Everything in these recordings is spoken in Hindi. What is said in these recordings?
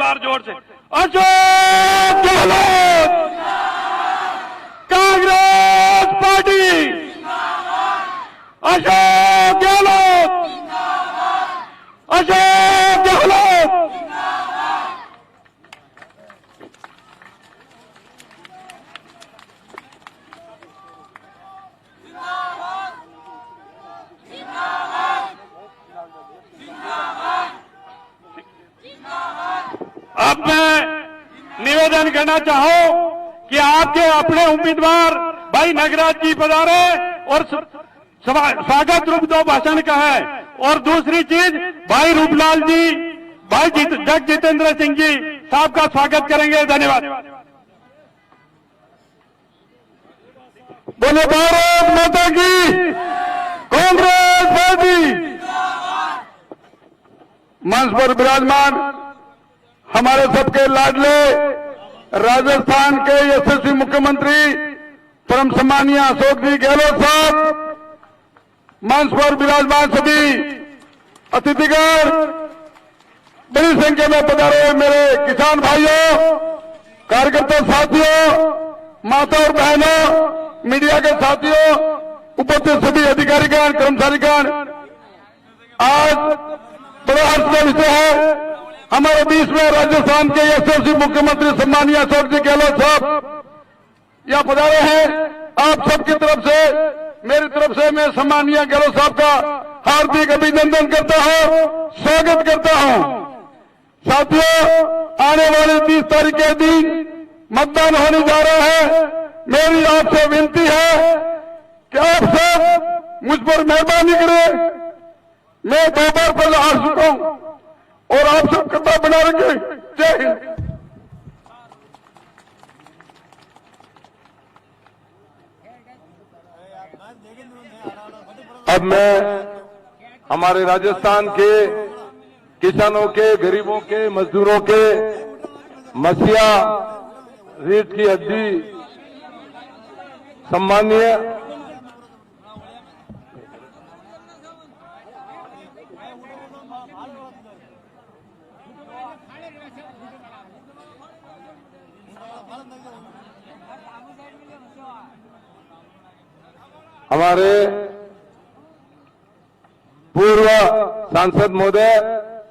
जोरदार जोर से अशोक गहलोत कांग्रेस पार्टी, अशोक गहलोत, अशोक गहलोत। अब मैं निवेदन करना चाहूं कि आपके अपने उम्मीदवार भाई नागराज जी पधारे और स्वागत रूप दो भाषण का है। और दूसरी चीज भाई रूपलाल जी, भाई जग जितेंद्र सिंह जी साहब का स्वागत करेंगे। धन्यवाद। बोले भारत माता की, कांग्रेस पार्टी। मंच पर विराजमान हमारे सबके लाडले राजस्थान के यशस्वी मुख्यमंत्री परम सम्मानीय अशोक जी गहलोत साहब, मंच पर विराजमान सभी अतिथिगण, बड़ी संख्या में पधारे हुए मेरे किसान भाइयों, कार्यकर्ता साथियों, माता और बहनों, मीडिया के साथियों, उपस्थित सभी अधिकारीगण, कर्मचारीगण, आज बड़ा हर्ष का विषय है। हमारे बीच में राजस्थान के यशस्वी मुख्यमंत्री सम्मानीय अशोक जी गहलोत साहब यहाँ पधारे हैं। आप सबकी तरफ से, मेरी तरफ से मैं सम्मानीय गहलोत साहब का हार्दिक अभिनंदन करता हूं, स्वागत करता हूं। साथियों, आने वाले 30 तारीख के दिन मतदान होने जा रहा है। मेरी आपसे विनती है कि आप सब मुझ पर मेहरबानी करें। मैं 2 बार पहले हार चुका हूं और आप सब कथा बना रखे। जय हिंद। अब मैं हमारे राजस्थान के किसानों के, गरीबों के, मजदूरों के मसीहा रीढ़ की हड्डी सम्मानीय हमारे पूर्व सांसद महोदय,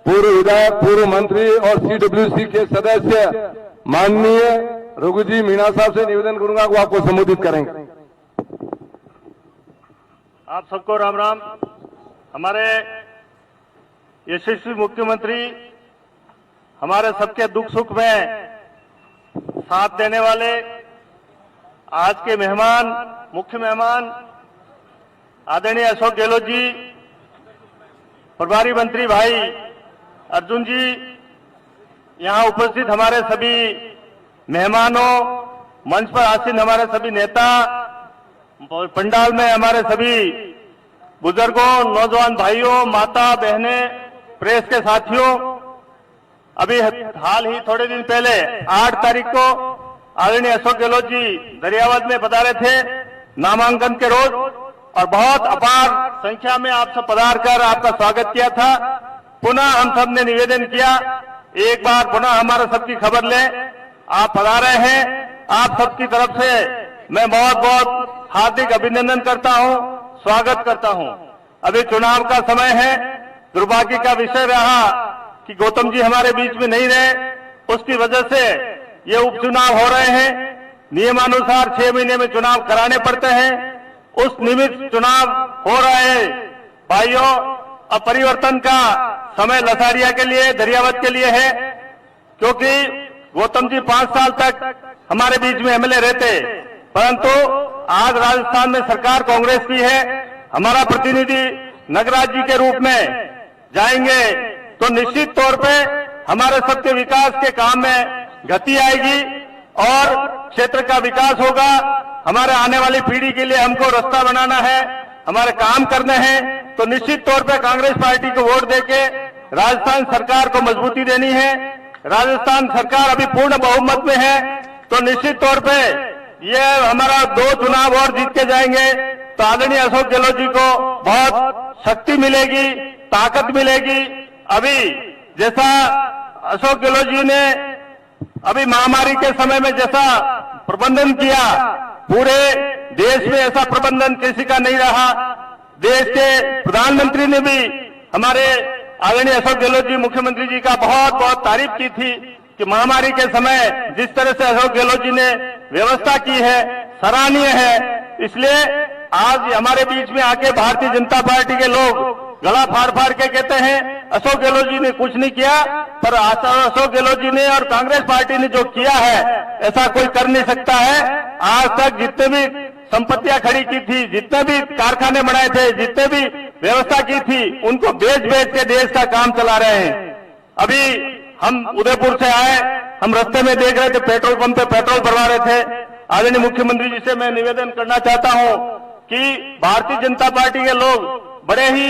पूर्व विधायक, पूर्व मंत्री और सीडब्ल्यूसी के सदस्य माननीय रघुजी मीणा साहब से निवेदन करूंगा वो आपको संबोधित करेंगे। आप सबको राम राम। हमारे यशस्वी मुख्यमंत्री हमारे सबके दुख सुख में साथ देने वाले आज के मेहमान, मुख्य मेहमान आदरणीय अशोक गहलोत जी, प्रभारी मंत्री भाई अर्जुन जी, यहां उपस्थित हमारे सभी मेहमानों, मंच पर आसीन हमारे सभी नेता, पंडाल में हमारे सभी बुजुर्गों, नौजवान भाइयों, माता बहनें, प्रेस के साथियों, अभी हाल ही थोड़े दिन पहले 8 तारीख को आदरणीय अशोक गहलोत जी दरियावद में पधारे थे नामांकन के रोज और बहुत अपार संख्या में आप सब पधार कर आपका स्वागत किया था। पुनः हम सब ने निवेदन किया, एक बार पुनः हमारा सबकी खबर लें। आप पधारे हैं, आप सबकी तरफ से मैं बहुत बहुत हार्दिक अभिनंदन करता हूं, स्वागत करता हूं। अभी चुनाव का समय है। दुर्भाग्य का विषय रहा कि गौतम जी हमारे बीच में नहीं रहे, उसकी वजह से ये उपचुनाव हो रहे हैं। नियमानुसार 6 महीने में चुनाव कराने पड़ते हैं, उस निमित्त चुनाव हो रहे हैं। भाइयों, अब परिवर्तन का समय लसाड़िया के लिए, दरियावद के लिए है, क्योंकि गौतम जी 5 साल तक हमारे बीच में एमएलए रहते, परंतु आज राजस्थान में सरकार कांग्रेस की है। हमारा प्रतिनिधि नागराज जी के रूप में जाएंगे तो निश्चित तौर पे हमारे सबके विकास के काम में गति आएगी और क्षेत्र का विकास होगा। हमारे आने वाली पीढ़ी के लिए हमको रास्ता बनाना है, हमारे काम करने हैं, तो निश्चित तौर पे कांग्रेस पार्टी को वोट देके राजस्थान सरकार को मजबूती देनी है। राजस्थान सरकार अभी पूर्ण बहुमत में है, तो निश्चित तौर पे ये हमारा 2 चुनाव और जीत के जाएंगे तो आदरणीय अशोक गहलोत जी को बहुत शक्ति मिलेगी, ताकत मिलेगी। अभी जैसा अशोक गहलोत जी ने अभी महामारी के समय में जैसा प्रबंधन किया, पूरे देश में ऐसा प्रबंधन किसी का नहीं रहा। देश के प्रधानमंत्री ने भी हमारे आदरणीय अशोक गहलोत जी मुख्यमंत्री जी का बहुत बहुत तारीफ की थी कि महामारी के समय जिस तरह से अशोक गहलोत जी ने व्यवस्था की है, सराहनीय है। इसलिए आज हमारे बीच में आके भारतीय जनता पार्टी के लोग गला फाड़ फाड़ के कहते हैं अशोक गहलोत जी ने कुछ नहीं किया, पर अशोक गहलोत जी ने और कांग्रेस पार्टी ने जो किया है ऐसा कोई कर नहीं सकता है। आज तक जितने भी संपत्तियां खड़ी की थी, जितने भी कारखाने बनाए थे, जितने भी व्यवस्था की थी, उनको बेच बेच के देश का काम चला रहे हैं। अभी हम उदयपुर से आए, हम रास्ते में देख रहे थे पेट्रोल पंप पे पेट्रोल भरवा रहे थे। आदरणीय मुख्यमंत्री जी से मैं निवेदन करना चाहता हूं कि भारतीय जनता पार्टी के लोग बड़े ही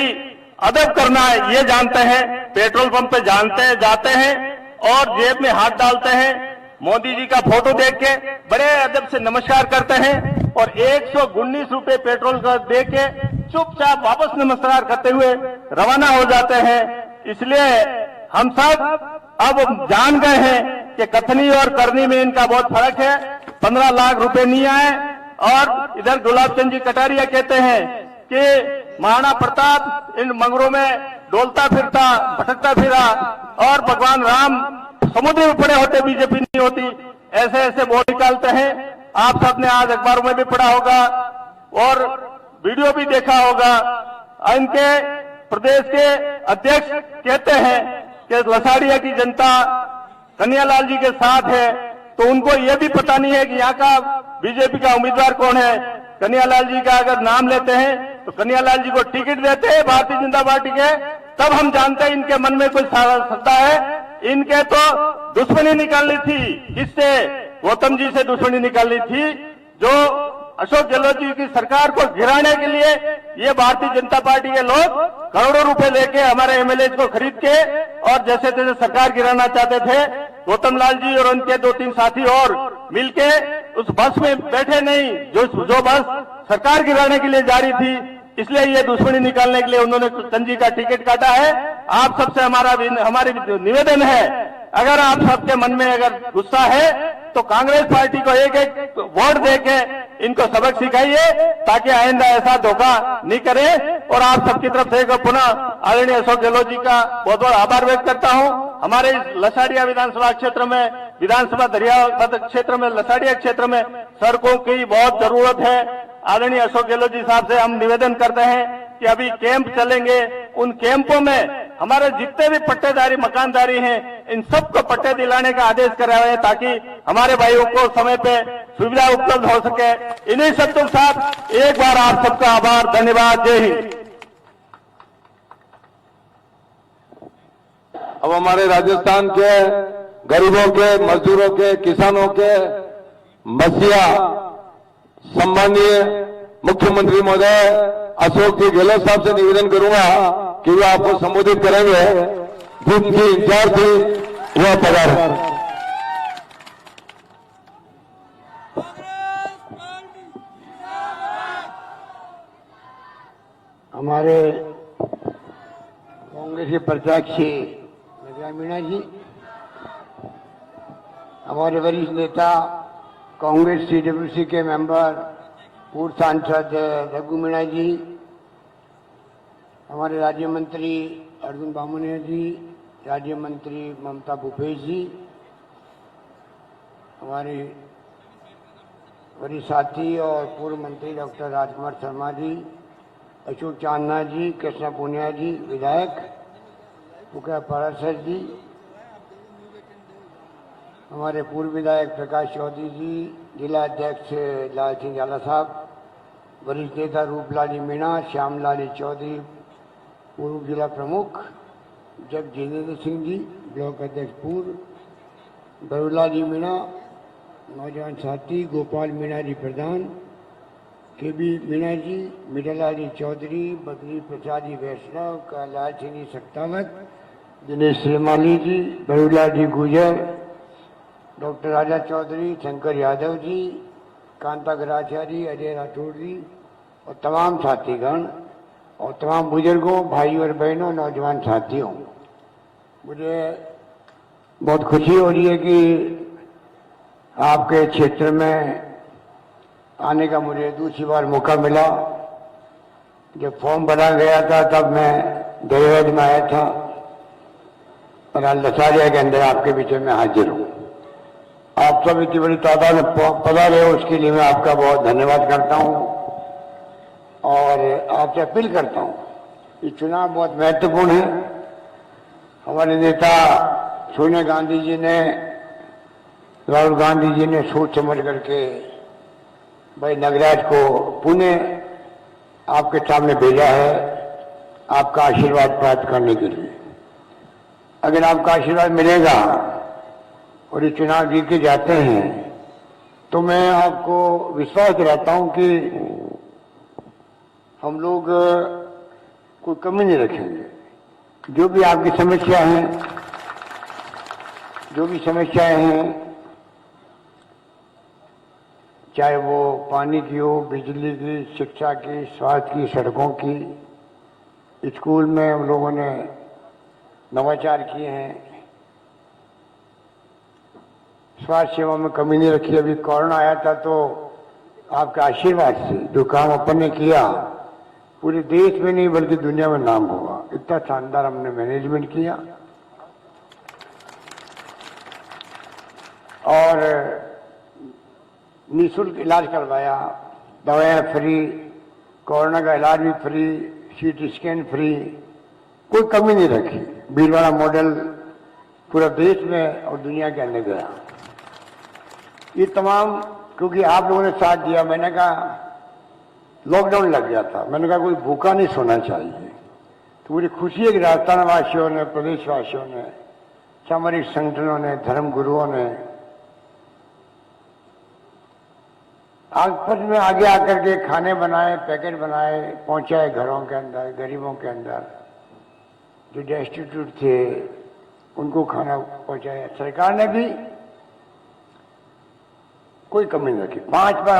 अदब करना है ये जानते हैं, पेट्रोल पंप पे जाते हैं और जेब में हाथ डालते हैं, मोदी जी का फोटो देख के बड़े अदब से नमस्कार करते हैं और 119 रुपए पेट्रोल का दे के चुपचाप वापस नमस्कार करते हुए रवाना हो जाते हैं। इसलिए हम सब अब जान गए हैं कि कथनी और करनी में इनका बहुत फर्क है। 15 लाख रुपए नहीं आए और इधर गुलाब चंद जी कटारिया कहते हैं कि महाराणा प्रताप इन मंगरों में डोलता फिरता भटकता फिरा और भगवान राम समुद्र में पड़े होते बीजेपी नहीं होती, ऐसे ऐसे बोल निकालते हैं। आप सबने आज अखबारों में भी पढ़ा होगा और वीडियो भी देखा होगा। इनके प्रदेश के अध्यक्ष कहते हैं कि लसाड़िया की जनता कन्हैयालाल जी के साथ है, तो उनको यह भी पता नहीं है कि यहाँ का बीजेपी का उम्मीदवार कौन है। कन्हैयालाल जी का अगर नाम लेते हैं तो कन्हैयालाल जी को टिकट देते हैं भारतीय जनता पार्टी के, तब हम जानते हैं इनके मन में कोई सत्ता है। इनके तो दुश्मनी निकालनी थी, किससे? गौतम जी से दुश्मनी निकालनी थी, जो अशोक गहलोत जी की सरकार को गिराने के लिए ये भारतीय जनता पार्टी के लोग करोड़ों रुपए लेके हमारे एमएलए को खरीद के और जैसे तैसे सरकार गिराना चाहते थे। गौतम लाल जी और उनके 2-3 साथी और मिलके उस बस में बैठे नहीं जो बस सरकार गिराने के लिए जा रही थी। इसलिए ये दुश्मनी निकालने के लिए उन्होंने चंद का टिकट काटा है। आप सबसे हमारी निवेदन है, अगर आप सबके मन में अगर गुस्सा है तो कांग्रेस पार्टी को एक एक वोट देके इनको सबक सिखाइए ताकि आइंदा ऐसा धोखा नहीं करे। और आप सबकी तरफ से पुनः आदरणीय अशोक गहलोत जी का बहुत बहुत आभार व्यक्त करता हूं। हमारे लसाड़िया विधानसभा क्षेत्र में, विधानसभा दरियावद क्षेत्र में, लसाड़िया क्षेत्र में सड़कों की बहुत जरूरत है। आदरणीय अशोक गहलोत जी साहब से हम निवेदन करते हैं कि अभी कैंप चलेंगे, उन कैंपों में हमारे जितने भी पट्टेदारी मकानदारी हैं इन सबको पट्टे दिलाने का आदेश कराएं ताकि हमारे भाइयों को समय पे सुविधा उपलब्ध हो सके। इन्हीं शब्दों के साथ एक बार आप सबका आभार, धन्यवाद, जय हिंद। अब हमारे राजस्थान के गरीबों के, मजदूरों के, किसानों के मसीहा सम्मानीय मुख्यमंत्री महोदय अशोक जी गहलोत साहब से निवेदन करूंगा कि वो आपको संबोधित करेंगे। जिनकी इंचार्ज थी वह पधारें। हमारे कांग्रेस के प्रत्याशी मीणा जी, हमारे वरिष्ठ नेता कांग्रेस CWC के मेंबर पूर्व सांसद रघु मीणा जी, हमारे राज्य मंत्री अर्जुन बामनिया जी, राज्य मंत्री ममता भूपेश जी, हमारे वरिष्ठ साथी और पूर्व मंत्री डॉक्टर राजकुमार शर्मा जी, अशोक चांदना जी, कृष्णा पूनिया जी विधायक, मुखिया पारासर जी, हमारे पूर्व विधायक प्रकाश चौधरी जी, जिला अध्यक्ष लाल सिंह झाला साहब, वरिष्ठ नेता रूपलाल मीणा, श्यामलाल चौधरी पूर्व जिला प्रमुख, जगजितेंद्र सिंह जी ब्लॉक अध्यक्ष पूर्व, बरुलाल मीणा नौजवान साथी, गोपाल मीणा जी प्रधान, KB मीणा जी, मिठालाल जी चौधरी, बद्री प्रसाद जी वैष्णव, कैलाश सिंह जी सत्तावत, दिनेश श्रीमाली जी, बरुलाल जी गुजर, डॉक्टर राजा चौधरी, शंकर यादव जी, कांता गराचारी, अजय राठौड़ जी और तमाम साथीगण और तमाम बुजुर्गों, भाइयों और बहनों, नौजवान साथियों, मुझे बहुत खुशी हो रही है कि आपके क्षेत्र में आने का मुझे दूसरी बार मौका मिला। जब फॉर्म भरा गया था तब मैं दहेज में आया था और आज लसारिया के अंदर आपके बीच में हाजिर हूँ। आप सब इतनी बड़ी तादाद में पधारे हो, उसके लिए मैं आपका बहुत धन्यवाद करता हूँ और आपसे अपील करता हूँ। ये चुनाव बहुत महत्वपूर्ण है। हमारे नेता सोनिया गांधी जी ने, राहुल गांधी जी ने सोच समझ करके भाई नगराज को पुणे आपके सामने भेजा है आपका आशीर्वाद प्राप्त करने के लिए। अगर आपका आशीर्वाद मिलेगा और ये चुनाव जीत के जाते हैं तो मैं आपको विश्वास दिलाता हूं कि हम लोग कोई कमी नहीं रखेंगे। जो भी आपकी समस्या है, जो भी समस्याएं हैं, चाहे वो पानी की हो, बिजली की, शिक्षा की, स्वास्थ्य की, सड़कों की, स्कूल में हम लोगों ने नवाचार किए हैं, स्वास्थ्य सेवा में कमी नहीं रखी। अभी कोरोना आया था तो आपके आशीर्वाद से जो काम अपन ने किया पूरे देश में नहीं बल्कि दुनिया में नाम हुआ। इतना शानदार हमने मैनेजमेंट किया और निःशुल्क इलाज करवाया, दवाएं फ्री, कोरोना का इलाज भी फ्री, सीटी स्कैन फ्री, कोई कमी नहीं रखी। भीलवाड़ा मॉडल पूरा देश में और दुनिया के अंदर गया। ये तमाम क्योंकि आप लोगों ने साथ दिया। मैंने कहा लॉकडाउन लग गया था, मैंने कहा कोई भूखा नहीं सोना चाहिए। तो मुझे खुशी है कि राजस्थान वासियों ने, प्रदेशवासियों ने, सामाजिक संगठनों ने, धर्म गुरुओं ने आपस में आगे आकर के खाने बनाए, पैकेट बनाए, पहुंचाए घरों के अंदर, गरीबों के अंदर जो डेस्टिट्यूट थे उनको खाना पहुंचाया। सरकार ने भी कोई कमी नहीं रखी। 5 बार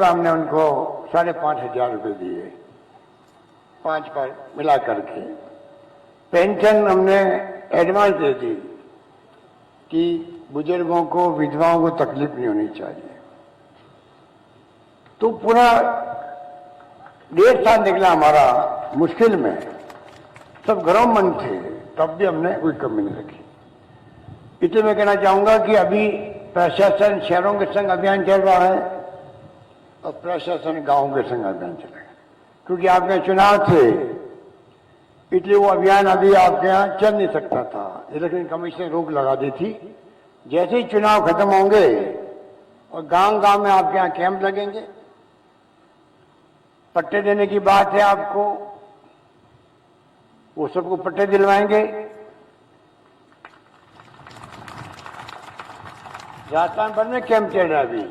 हमने उनको 5,500 रुपये दिए, 5 बार मिला करके। पेंशन हमने एडवांस दे दी कि बुजुर्गों को, विधवाओं को तकलीफ नहीं होनी चाहिए। तो पूरा 1.5 साल निकला हमारा मुश्किल में, सब घरों में थे, तब भी हमने कोई कमी नहीं रखी। इसलिए मैं कहना चाहूंगा कि अभी प्रशासन शहरों के संग अभियान चल रहा है और प्रशासन गांवों के संग अभियान चलेगा। क्योंकि आपके यहाँ चुनाव थे इसलिए वो अभियान अभी आपके यहाँ चल नहीं सकता था। इलेक्शन कमीशन ने रोक लगा दी थी। जैसे ही चुनाव खत्म होंगे और गांव गांव में आपके यहाँ कैंप लगेंगे, पट्टे देने की बात है आपको, वो सबको पट्टे दिलवाएंगे। राजस्थान भर में कैंप चल रहा है, अभी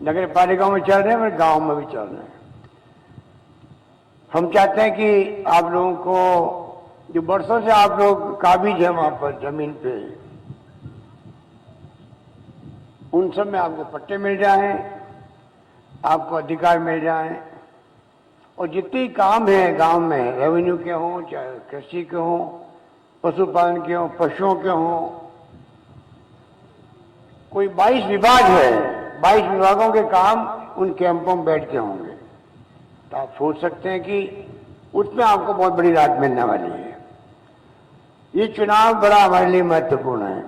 नगर पालिकाओं में चल रहे हैं और गांव में भी चल रहे हैं। हम चाहते हैं कि आप लोगों को जो वर्षों से आप लोग काबिज है वहां पर जमीन पे, उन सब में आपको पट्टे मिल जाएं, आपको अधिकार मिल जाएं और जितने काम है गांव में, रेवेन्यू के हों, चाहे कृषि के हों, पशुपालन के हों, पशुओं के हों, कोई 22 विभाग है, 22 विभागों के काम उन कैंपों में बैठ के होंगे। तो आप सोच सकते हैं कि उसमें आपको बहुत बड़ी राहत मिलने वाली है। ये चुनाव बड़ा हमारे लिए महत्वपूर्ण है।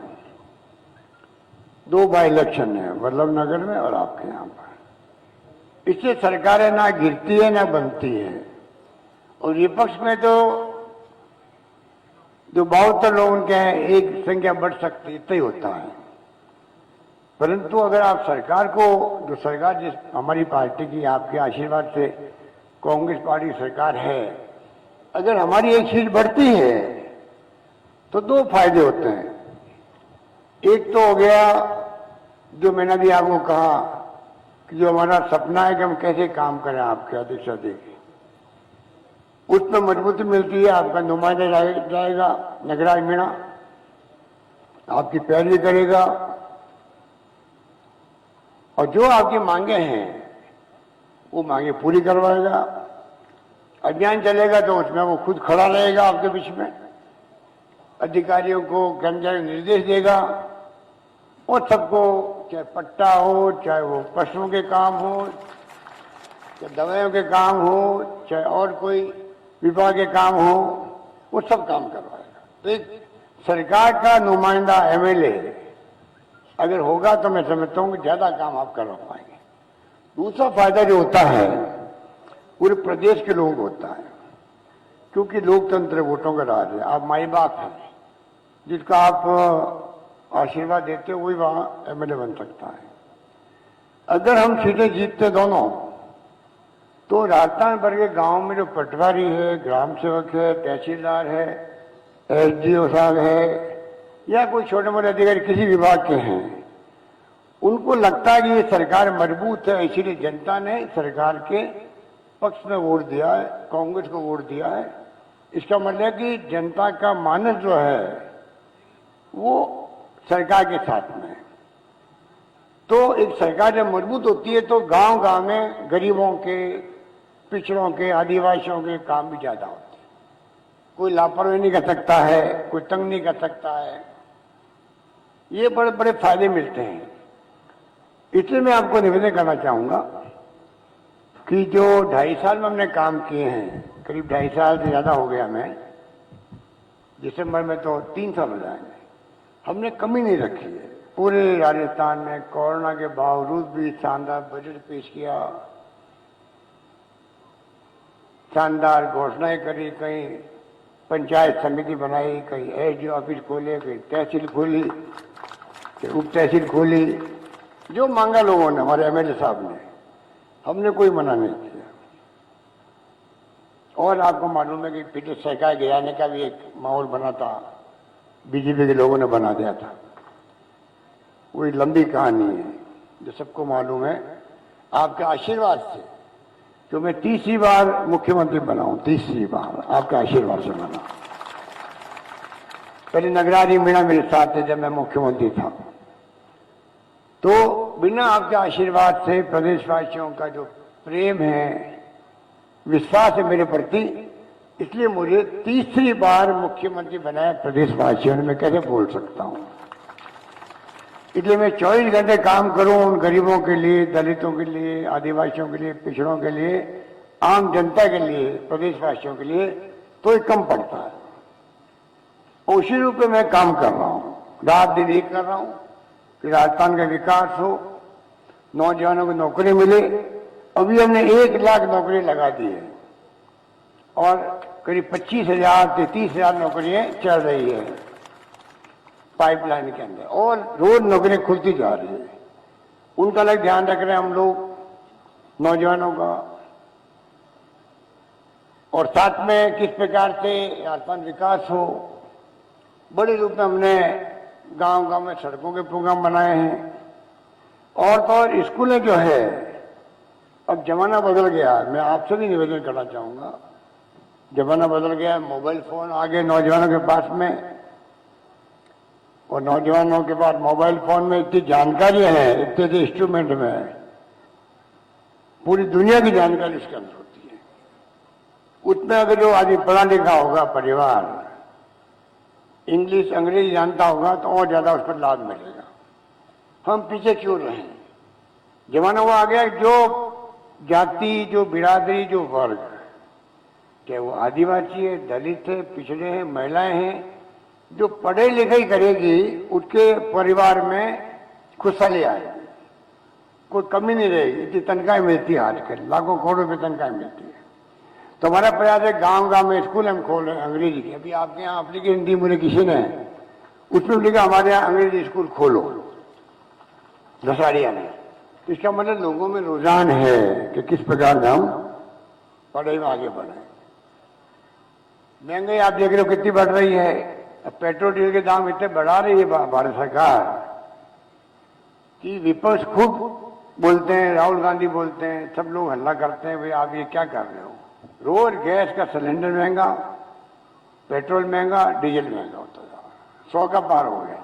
2 बाई इलेक्शन है, वल्लभ नगर में और आपके यहाँ पर। इससे सरकारें ना गिरती है ना बनती है। और विपक्ष में तो जो 72 लोग उनके हैं, एक संख्या बढ़ सकती, इतना ही होता है। परंतु अगर आप सरकार को, जो सरकार जिस हमारी पार्टी की आपके आशीर्वाद से कांग्रेस पार्टी सरकार है, अगर हमारी एक सीट बढ़ती है तो 2 फायदे होते हैं। एक तो हो गया जो मैंने भी आपको कहा कि जो हमारा सपना है कि हम कैसे काम करें आपके अधिक से अधिक, उसमें मजबूती मिलती है। आपका नुमाइंदा जाएगा नगराज मीणा, आपकी पैरवी करेगा और जो आपकी मांगे हैं वो मांगे पूरी करवाएगा। अभियान चलेगा तो उसमें वो खुद खड़ा रहेगा आपके बीच में। अधिकारियों को, कर्मचारियों को निर्देश देगा और सबको, चाहे पट्टा हो, चाहे वो पशुओं के काम हो, चाहे दवाइयों के काम हो, चाहे और कोई विभाग के काम हो, वो सब काम करवाएगा। तो एक सरकार का नुमाइंदा एमएलए अगर होगा तो मैं समझता हूं कि ज्यादा काम आप करवा पाएंगे। दूसरा फायदा जो होता है पूरे प्रदेश के लोगों को होता है, क्योंकि लोकतंत्र वोटों का राज है। आप माई बाप हैं, जिसका आप आशीर्वाद देते हो वही वहां एमएलए बन सकता है। अगर हम सीटें जीतते दोनों, तो राजस्थान भर के गांव में जो पटवारी है, ग्राम सेवक है, तहसीलदार है, एसडीओ साहब है, या कोई छोटे मोटे अधिकारी किसी विभाग के हैं, उनको लगता है कि ये सरकार मजबूत है, इसीलिए जनता ने सरकार के पक्ष में वोट दिया है, कांग्रेस को वोट दिया है। इसका मतलब है कि जनता का मानस जो है वो सरकार के साथ में है। तो एक सरकार जब मजबूत होती है तो गांव गांव में गरीबों के, पिछड़ों के, आदिवासियों के काम भी ज्यादा होते हैं। कोई लापरवाही नहीं कर सकता है, कोई तंग नहीं कर सकता है। ये बड़े बड़े फायदे मिलते हैं। इसलिए मैं आपको निवेदन करना चाहूंगा कि जो 2.5 साल में हमने काम किए हैं, करीब 2.5 साल से ज्यादा हो गया, मैं दिसंबर में तो 3 साल हो जाएंगे, हमने कमी नहीं रखी है। पूरे राजस्थान में कोरोना के बावजूद भी शानदार बजट पेश किया, शानदार घोषणाएं करी, कहीं पंचायत समिति बनाई, कहीं एसडीओ ऑफिस खोले, कहीं तहसील खोली, कहीं उप तहसील खोली। जो मांगा लोगों ने, हमारे एमएलए साहब ने, हमने कोई मना नहीं किया। और आपको मालूम है कि पिछले सरकार गिराने का भी एक माहौल बना था, बीजेपी के लोगों ने बना दिया था। वही लंबी कहानी है जो सबको मालूम है। आपके आशीर्वाद से जो मैं 30वीं बार मुख्यमंत्री बना हूं, 30वीं बार आपके आशीर्वाद से बना। पहले नगरारी मीणा मेरे साथ थे जब मैं मुख्यमंत्री था, तो बिना आपके आशीर्वाद से प्रदेशवासियों का जो प्रेम है, विश्वास है मेरे प्रति, इसलिए मुझे 30वीं बार मुख्यमंत्री बनाया प्रदेशवासियों ने। मैं कैसे बोल सकता हूं? इसलिए मैं 24 घंटे काम करूं उन गरीबों के लिए, दलितों के लिए, आदिवासियों के लिए, पिछड़ों के लिए, आम जनता के लिए, प्रदेशवासियों के लिए, तो ये कम पड़ता है। उसी रूप में मैं काम कर रहा हूं, रात दिन एक कर रहा हूं कि राजस्थान का विकास हो, नौजवानों को नौकरी मिले। अभी हमने 1 लाख नौकरी लगा दी है और करीब 25,000 से 30,000 नौकरियां चल रही है पाइपलाइन के अंदर, और रोज नौकरियां खुलती जा रही है। उनका अलग ध्यान रख रहे हैं हम लोग, नौजवानों का। और साथ में किस प्रकार से राजस्थान विकास हो, बड़े रूप में हमने गांव गांव में सड़कों के प्रोग्राम बनाए हैं। और तो और स्कूलें जो है, अब जमाना बदल गया। मैं आपसे भी निवेदन करना चाहूंगा, जमाना बदल गया, मोबाइल फोन आ गए नौजवानों के पास में, और नौजवानों के पास मोबाइल फोन में इतनी जानकारियां हैं, इतने इंस्ट्रूमेंट में, पूरी दुनिया की जानकारी उसके अंदर होती है। उसमें अगर जो आदमी पढ़ा लिखा होगा, परिवार इंग्लिश अंग्रेजी जानता होगा, तो और ज्यादा उस पर लाभ मिलेगा। हम पीछे क्यों रहें? जमाना वो आ गया, जो जाति, जो बिरादरी, जो वर्ग, चाहे वो आदिवासी है, दलित है, पिछड़े हैं, महिलाएं हैं, जो पढ़े लिखे करेगी, उसके परिवार में खुशहाली आएगी, कोई कमी नहीं रहेगी। इतनी तनख्वाह मिलती है आजकल, लाखों करोड़ों रुपये तनख्वाह मिलती है। तो हमारा प्रयास है, गांव गांव में स्कूल हम खोल रहे हैं अंग्रेजी के। अभी आपके यहाँ एप्लीकेशन दी मुझे किसी ने, उसमें लिखा हमारे यहाँ अंग्रेजी स्कूल खोलो, दसाड़िया ने। तो इसका मतलब लोगों में रुझान है कि किस प्रकार से हम पढ़ाई में आगे बढ़े। महंगाई आप देख रहे हो कितनी बढ़ रही है। अब पेट्रोल डीजल के दाम इतने बढ़ा रही है भारत सरकार कि विपक्ष खूब बोलते हैं, राहुल गांधी बोलते हैं, सब लोग हल्ला करते हैं, भाई आप ये क्या कर रहे हो। रोज गैस का सिलेंडर महंगा, पेट्रोल महंगा, डीजल महंगा होता जा रहा, 100 का पार हो गया।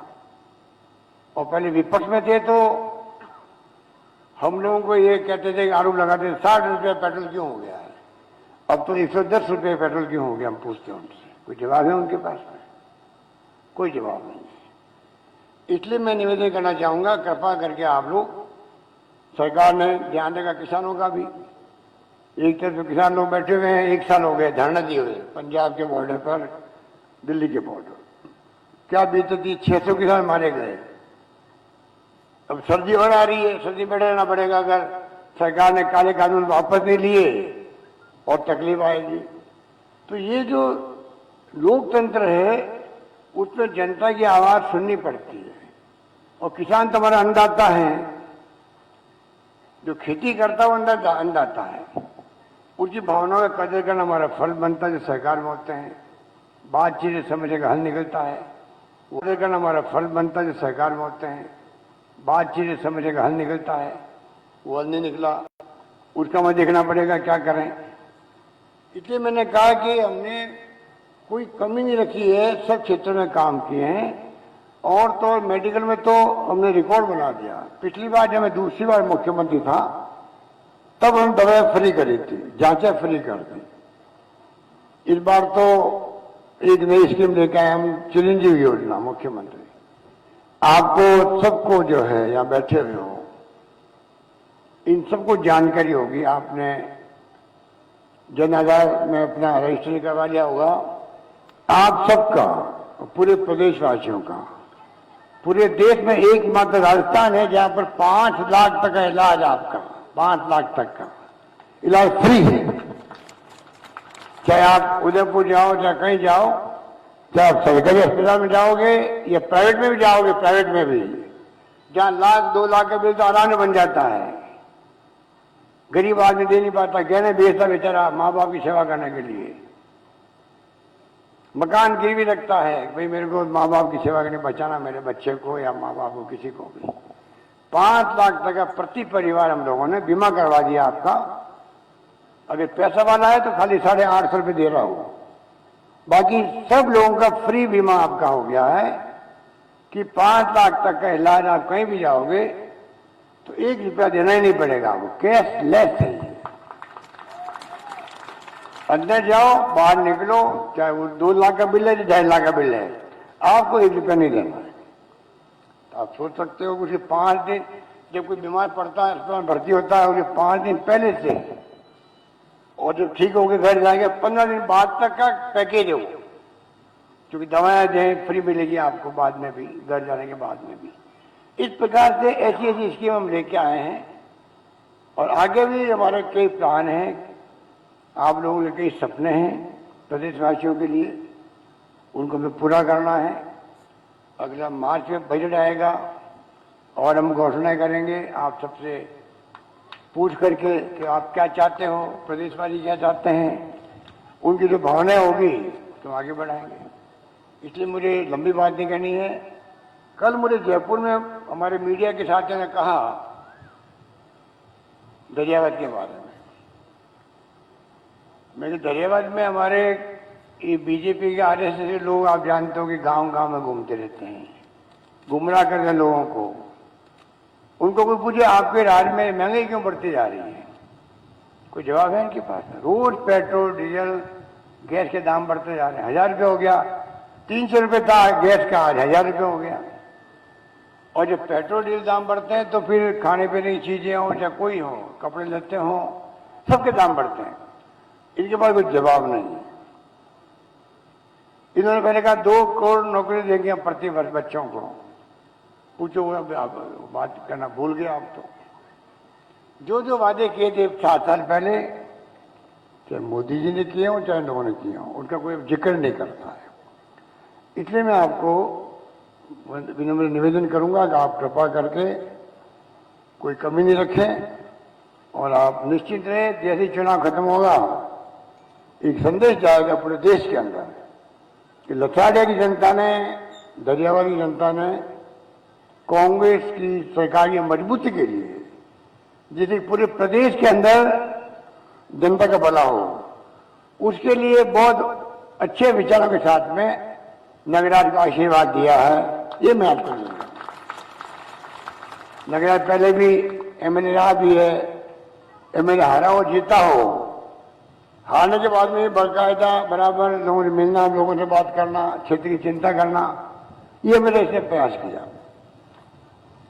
और पहले विपक्ष में थे तो हम लोगों को ये कहते थे कि आरोप लगाते थे 60 रुपये पेट्रोल क्यों हो गया है, अब तो 110 रुपये पेट्रोल क्यों हो गया। हम पूछते हैं उनसे, कोई जवाब है उनके पास में? कोई जवाब नहीं। इसलिए मैं निवेदन करना चाहूंगा, कृपा करके आप लोग, सरकार ने ध्यान देगा किसानों का भी। एक तरफ तो किसान लोग बैठे हुए हैं, 1 साल हो गए धरना दिए हुए पंजाब के बॉर्डर पर, दिल्ली के बॉर्डर। क्या बीतती, 600 किसान मारे गए। अब सर्दी और आ रही है, सर्दी बैठे रहना पड़ेगा अगर सरकार ने काले कानून वापस नहीं लिए, और तकलीफ आएगी। तो ये जो लोकतंत्र है उसमें जनता की आवाज सुननी पड़ती है, और किसान तो हमारा अन्नदाता है, जो खेती करता है वो अन्नदाता है। उसकी भावनाओं का कदर करना हमारा फर्ज बनता है, जो सरकार में होते हैं। बातचीत से समझे का हल निकलता है, वो कदर करना हमारा फर्ज बनता है, जो सरकार में होते हैं। बातचीत से समझे का हल निकलता है, वो हल नहीं निकला, उसका हमें देखना पड़ेगा क्या करें। इसलिए मैंने कहा कि हमने कोई कमी नहीं रखी है, सब क्षेत्रों में काम किए हैं। और तो मेडिकल में तो हमने रिकॉर्ड बना दिया। पिछली बार जब मैं दूसरी बार मुख्यमंत्री था तब हम दवाएं फ्री करी थी, जांचें फ्री कर दी। इस बार तो एक नई स्कीम लेकर आए हम, चिरंजीव योजना। मुख्यमंत्री आपको सबको जो है यहाँ बैठे हुए हो, इन सबको जानकारी होगी। आपने जन आधार में अपना रजिस्ट्रेशन करवा लिया होगा। आप सबका, पूरे प्रदेशवासियों का, पूरे देश में एकमात्र राजस्थान है जहां पर 5 लाख तक का इलाज, आपका 5 लाख तक का इलाज फ्री है। चाहे आप उदयपुर जाओ, चाहे कहीं जाओ, चाहे आप सरकारी अस्पताल में जाओगे या प्राइवेट में भी जाओगे, प्राइवेट में भी जहां 1 लाख 2 लाख का बिल तो आराम से बन जाता है। गरीब आदमी दे नहीं पाता, गहने बेचता बेचारा माँ बाप की सेवा करने के लिए, मकान गिरवी रखता है, भाई मेरे को माँ बाप की सेवा करने, बचाना मेरे बच्चे को या माँ बाप को, किसी को भी। 5 लाख तक का प्रति परिवार हम लोगों ने बीमा करवा दिया आपका। अगर पैसा वाला है तो खाली 850 रुपये दे रहा हो, बाकी सब लोगों का फ्री बीमा आपका हो गया है कि 5 लाख तक का इलाज आप कहीं भी जाओगे तो 1 रुपया देना ही नहीं पड़ेगा आपको, कैशलेस है। अंदर जाओ, बाहर निकलो, चाहे वो 2 लाख का बिल है, 2.5 लाख का बिल है, आपको 1 रुपया नहीं देना है। तो आप सोच सकते हो कि 5 दिन, जब कोई बीमार पड़ता है, अस्पताल भर्ती होता है, उसे 5 दिन पहले से, और जब ठीक होकर घर जाएंगे 15 दिन बाद तक का पैकेज हो, क्योंकि दवाएं दें फ्री मिलेगी आपको बाद में भी, घर जाने के बाद में भी। इस प्रकार से ऐसी ऐसी स्कीम हम लेके आए हैं, और आगे भी हमारे कई प्लान हैं। आप लोगों के कई सपने हैं प्रदेशवासियों के लिए, उनको हमें पूरा करना है। अगला मार्च में बजट आएगा और हम घोषणाएं करेंगे आप सबसे पूछ करके कि आप क्या चाहते हो, प्रदेशवासी क्या चाहते हैं, उनकी जो भावनाएं होगी तो आगे बढ़ाएंगे। इसलिए मुझे लंबी बात नहीं करनी है। कल मुझे जयपुर में हमारे मीडिया के साथियों ने कहा दरियावत के बारे में। मेरे दरियावत में हमारे ये बीजेपी के आरएसएस के लोग, आप जानते हो कि गांव गांव में घूमते रहते हैं, गुमराह करते हैं लोगों को। उनको कोई पूछे आपके राज्य में महंगाई क्यों बढ़ती जा रही है, कोई जवाब है इनके पास? रोज पेट्रोल डीजल गैस के दाम बढ़ते जा रहे हैं। 1000 रुपये हो गया, 300 रुपये था गैस का, आज 1000 रुपये हो गया। और जब पेट्रोल डीजल दाम बढ़ते हैं तो फिर खाने पीने की चीजें हों, चाहे कोई हो, कपड़े लत्ते हों, सबके दाम बढ़ते हैं। इनके पास कोई जवाब नहीं है। इन्होंने पहले कहा 2 करोड़ नौकरी देंगे हम प्रति वर्ष बच्चों को। पूछो, आप बात करना भूल गए आप तो। जो जो वादे किए थे 7 साल पहले, चाहे मोदी जी ने किए हों चाहे लोगों ने किए हों, उनका कोई जिक्र नहीं करता है। इसलिए मैं आपको विनम्र निवेदन करूंगा कि आप कृपा करके कोई कमी नहीं रखें, और आप निश्चित रहे जैसे चुनाव खत्म होगा एक संदेश जाएगा पूरे देश के अंदर कि लथाड़िया की जनता ने, दरियावाली जनता ने कांग्रेस की सरकार की मजबूती के लिए, जिससे पूरे प्रदेश के अंदर जनता का भला हो, उसके लिए बहुत अच्छे विचारों के साथ में नगराज को आशीर्वाद दिया है। ये मैं आपको दूंगा। नगराज पहले भी एमएलए रहा भी है, एमएलए हारा हो जीता हो, हारने के बाद में बाकायदा बराबर लोगों से मिलना, लोगों से बात करना, क्षेत्र की चिंता करना, ये मैंने इसने प्रयास किया।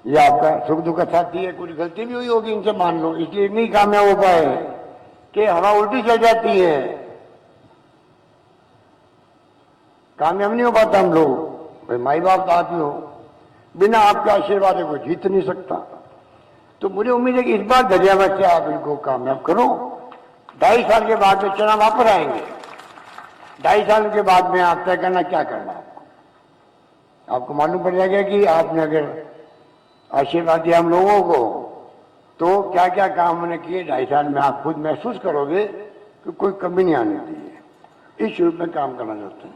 ये आपका सुख दुख का साथी है, कुछ गलती भी हुई होगी इनसे मान लो, इसलिए नहीं कामयाब हो पाए कि हवा उल्टी चल जाती है, कामयाब नहीं हो पाता हम लोग। भाई माई बाप तो आप ही हो, बिना आपके आशीर्वाद को जीत नहीं सकता। तो मुझे उम्मीद है कि इस बार दरियावत से आप इनको कामयाब करो। 2.5 साल के बाद में चुनाव वापस आएंगे, 2.5 साल के बाद में आप तय करना क्या करना आपको मालूम पड़ जाएगा कि आपने अगर आशीर्वाद दिया हम लोगों को तो क्या क्या काम हमने किए 2.5 साल में, आप खुद महसूस करोगे कि कोई कमी नहीं आने दी है। इस रूप में काम करना चाहते हैं।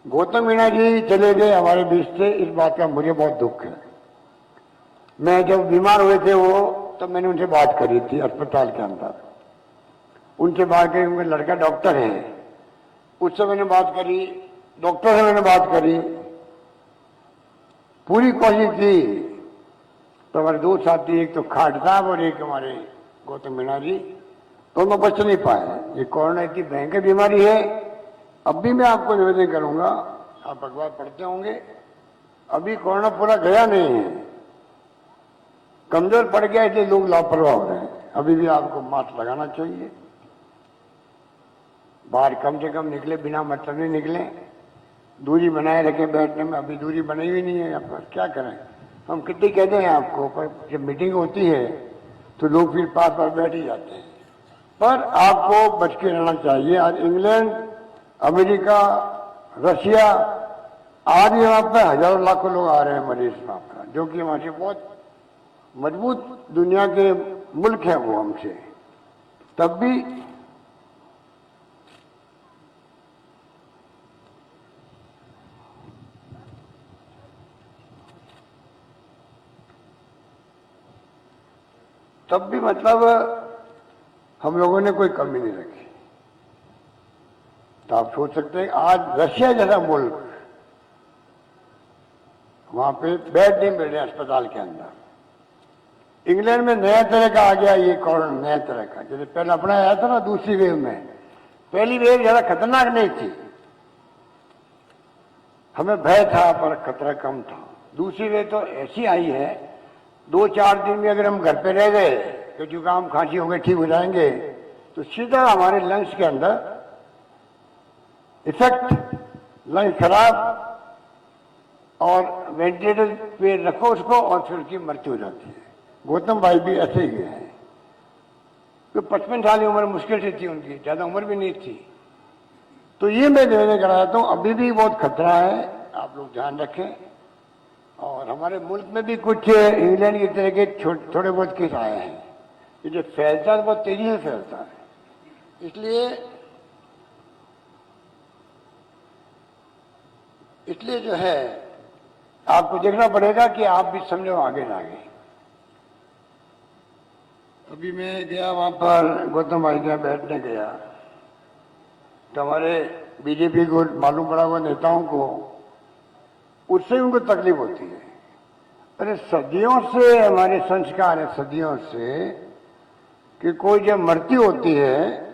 गौतम मीणा जी चले गए हमारे बीच से, इस बात का मुझे बहुत दुख है। मैं जब बीमार हुए थे वो, तब मैंने उनसे बात करी थी अस्पताल के अंदर, उनसे बात करी, उनका लड़का डॉक्टर है, उससे मैंने बात करी, डॉक्टर से मैंने बात करी, पूरी कोशिश की। तो हमारे 2 साथी, एक तो खाट साहब और एक हमारे गौतम मीणा जी, दोनों बच नहीं पाए। ये कोरोना इतनी भयंकर बीमारी है। अब भी मैं आपको निवेदन करूंगा, आप अखबार पढ़ते होंगे, अभी कोरोना पूरा गया नहीं है, कमजोर पड़ गया, इसलिए लोग लापरवाह हो रहे हैं। अभी भी आपको मास्क लगाना चाहिए, बाहर कम से कम निकले, बिना मतलब नहीं निकले, दूरी बनाए रखें बैठने में। अभी दूरी बनाई हुई नहीं है यहाँ पर, क्या करें हम, कितनी कहते हैं आपको, पर जब मीटिंग होती है तो लोग फिर पास पास बैठ ही जाते हैं। पर आपको बच के रहना चाहिए। आज इंग्लैंड, अमेरिका, रशिया, आज यहाँ पर हजारों लाखों लोग आ रहे हैं मरीज वहां पर, जो कि हमारे बहुत मजबूत दुनिया के मुल्क है वो हमसे, तब भी मतलब हम लोगों ने कोई कमी नहीं रखी। तो आप सोच सकते हैं आज रशिया जैसा मुल्क, वहां पे बेड नहीं मिल रहे अस्पताल के अंदर। इंग्लैंड में नया तरह का आ गया ये कोरोना, नया तरह का, जैसे पहले अपना आया था ना दूसरी वेव में। पहली वेव ज्यादा खतरनाक नहीं थी, हमें भय था पर खतरा कम था। दूसरी वेव तो ऐसी आई है, 2-4 दिन में अगर हम घर पे रह गए तो जुकाम खांसी हो गए, ठीक हो जाएंगे, तो सीधा हमारे लंग्स के अंदर इफेक्ट, लंग्स खराब, और वेंटिलेटर पे रखो उसको और फिर उसकी मृत्यु हो जाती है। गौतम भाई भी ऐसे ही गए हैं, तो 55 साल की उम्र मुश्किल से थी उनकी, ज्यादा उम्र भी नहीं थी। तो ये मैं निवेदन कराता हूँ, अभी भी बहुत खतरा है, आप लोग ध्यान रखें। और हमारे मुल्क में भी कुछ इंग्लैंड की तरह के थोड़े बहुत केस आए हैं। ये जो फैलता है बहुत तेजी से फैलता है, इसलिए जो है आपको देखना पड़ेगा कि आप भी समझो आगे ना आगे। अभी मैं गया वहां पर, गौतम भाई के बैठने गया, तो हमारे बीजेपी को मालूम पड़ा हुआ नेताओं को, उससे उनको तकलीफ होती है। अरे सदियों से हमारे संस्कार है, सदियों से, कि कोई जब मृत्यु होती है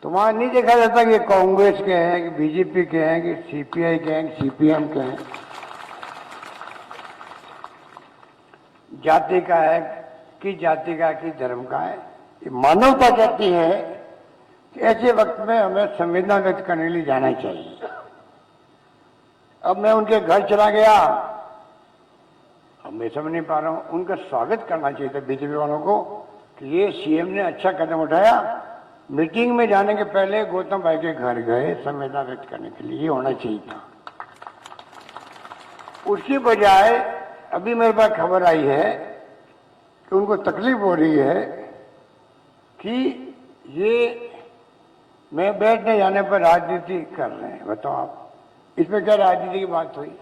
तो वहां नहीं देखा जाता कि कांग्रेस के हैं, कि बीजेपी के हैं, कि सीपीआई के हैं, कि सीपीएम के हैं, जाति का है कि जाति का, कि धर्म का है। ये मानवता कहती है कि ऐसे वक्त में हमें संवेदना व्यक्त करने के लिए जाना चाहिए। अब मैं उनके घर चला गया, अब मैं समझ नहीं पा रहा हूं, उनका स्वागत करना चाहिए था बीजेपी वालों को कि ये सीएम ने अच्छा कदम उठाया। मीटिंग में जाने के पहले गौतम भाई के घर गए संवेदना व्यक्त करने के लिए, ये होना चाहिए था। उसकी बजाय अभी मेरे पास खबर आई है कि उनको तकलीफ हो रही है कि ये मैं बैठने जाने पर राजनीति कर रहे हैं। बताओ आप, इसमें क्या राजनीति की बात हुई?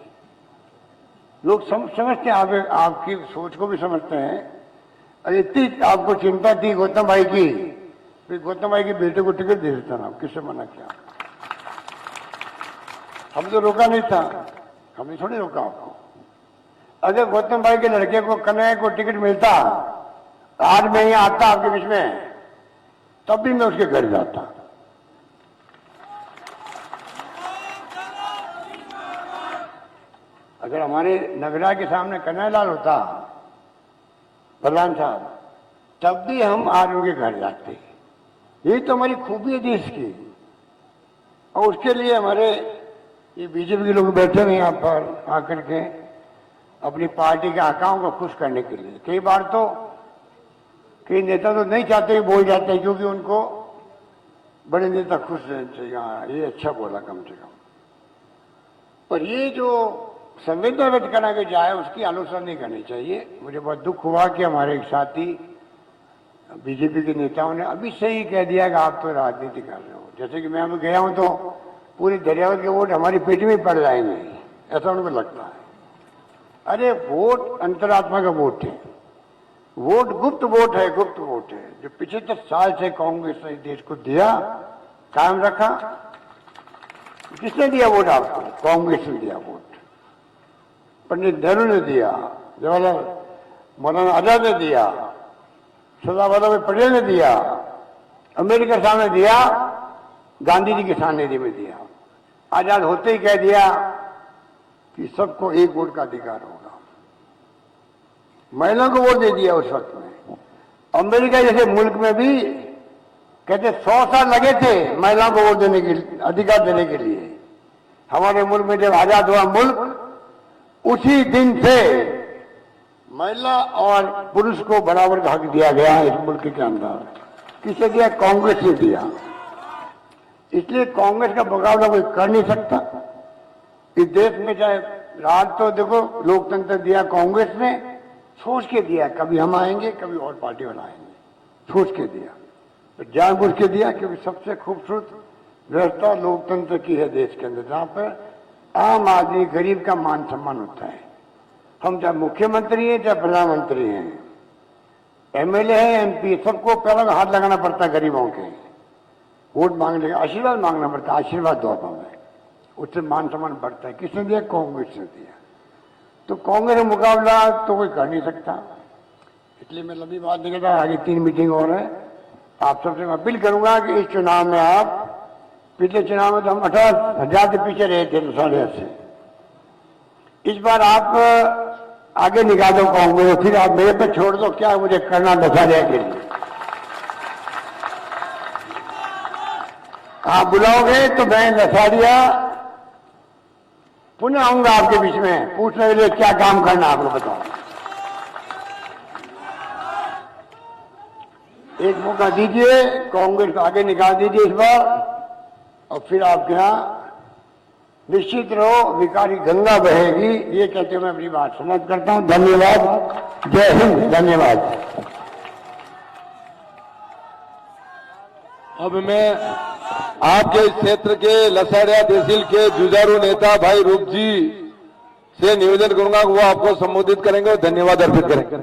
लोग समझते हैं, आपकी सोच को भी समझते हैं। अरे इतनी आपको चिंता थी गौतम भाई की, फिर गौतम भाई के बेटे को टिकट दे देता ना, किससे मना किया? हम तो रोका नहीं था, हमने थोड़ी रोका आपको। अगर गौतम भाई के लड़के को, कन्हैया को टिकट मिलता, आज मैं यहाँ आता आपके बीच में, तब भी मैं उसके घर जाता। अगर हमारे नगरा के सामने कन्हैयालाल होता प्रधान साहब, तब भी हम आज उनके घर जाते। यही तो हमारी खूबी है देश की। और उसके लिए हमारे ये बीजेपी के लोग बैठे हुए यहाँ पर आकर के अपनी पार्टी के आकाओं को खुश करने के लिए। कई बार तो कई नेता तो नहीं चाहते कि बोल जाते हैं, क्योंकि उनको बड़े नेता खुश रहने चाहिए। हाँ, ये अच्छा बोला कम से कम। पर ये जो संवेदना व्यक्त करना के जाए, उसकी आलोचना नहीं करनी चाहिए। मुझे बहुत दुख हुआ कि हमारे एक साथी बीजेपी के नेताओं ने अभी से ही कह दिया कि आप तो राजनीति कर रहे हो। जैसे कि मैं अभी गया हूं तो पूरे दरियावत के वोट हमारी पेटी में पड़ जाएंगे, ऐसा उनको लगता है। अरे वोट अंतरात्मा का वोट है, वोट गुप्त वोट है, गुप्त वोट है, जो 75 साल से कांग्रेस ने देश को दिया, कायम रखा। किसने दिया वोट आपको? कांग्रेस ने दिया वोट। पंडित नेहरू ने दिया, जवाहरलाल मौलाना आजाद ने दिया, सरदार वल्लभ भाई पटेल ने दिया, अम्बेडकर साहब ने दिया, गांधी जी किसान निधि में दिया। आजाद होते ही कह दिया कि सबको एक वोट का अधिकार होगा। महिलाओं को वोट दे दिया उस वक्त में। अमेरिका जैसे मुल्क में भी कहते 100 साल लगे थे महिलाओं को वोट देने के अधिकार देने के लिए। हमारे मुल्क में जब आजाद हुआ मुल्क, उसी दिन से महिला और पुरुष को बराबर का हक दिया गया है इस मुल्क के अंदर। किसे दिया? कांग्रेस ने दिया। इसलिए कांग्रेस का मुकाबला कोई कर नहीं सकता इस देश में। चाहे राज तो देखो लोकतंत्र दिया कांग्रेस ने, सोच के दिया, कभी हम आएंगे कभी और पार्टी वाला आएंगे, सोच के दिया, तो जानबूझ के दिया। क्योंकि सबसे खूबसूरत व्यवस्था लोकतंत्र की है देश के अंदर, जहां पर आम आदमी गरीब का मान सम्मान होता है। हम चाहे मुख्यमंत्री हैं चाहे प्रधानमंत्री हैं, एमएलए हैं, एमपी, सबको पहले हाथ लगाना पड़ता है गरीबों के, वोट मांगने का आशीर्वाद मांगना पड़ता है, आशीर्वाद दो हमें, उससे मान सम्मान बढ़ता है। किसने दिया? कांग्रेस ने दिया। तो कांग्रेस का मुकाबला तो कोई कर नहीं सकता। इसलिए मैं लंबी बात नहीं कहता, आगे 3 मीटिंग और है। आप सबसे मैं अपील करूंगा कि इस चुनाव में आप, पिछले चुनाव में तो हम 18,000 से पीछे रहे थे दशहरे से, इस बार आप आगे निकाल दो कांग्रेस, फिर आप मेरे पे छोड़ दो, क्या मुझे करना दशहरे के लिए। आप बुलाओगे तो मैं दशहरिया पुनः आऊंगा आपके बीच में पूछने के लिए क्या काम करना आप लोग बताओ। एक मौका दीजिए, कांग्रेस को आगे निकाल दीजिए इस बार, और फिर आपके यहां निश्चित रहो विकास की गंगा बहेगी। ये कहते हुए मैं अपनी बात समाप्त करता हूं। धन्यवाद। जय हिंद। धन्यवाद। अब मैं आपके इस क्षेत्र के लसाड़िया तहसील के जुझारू नेता भाई रूप जी से निवेदन करूंगा कि वो आपको संबोधित करेंगे और धन्यवाद अर्पित करेंगे।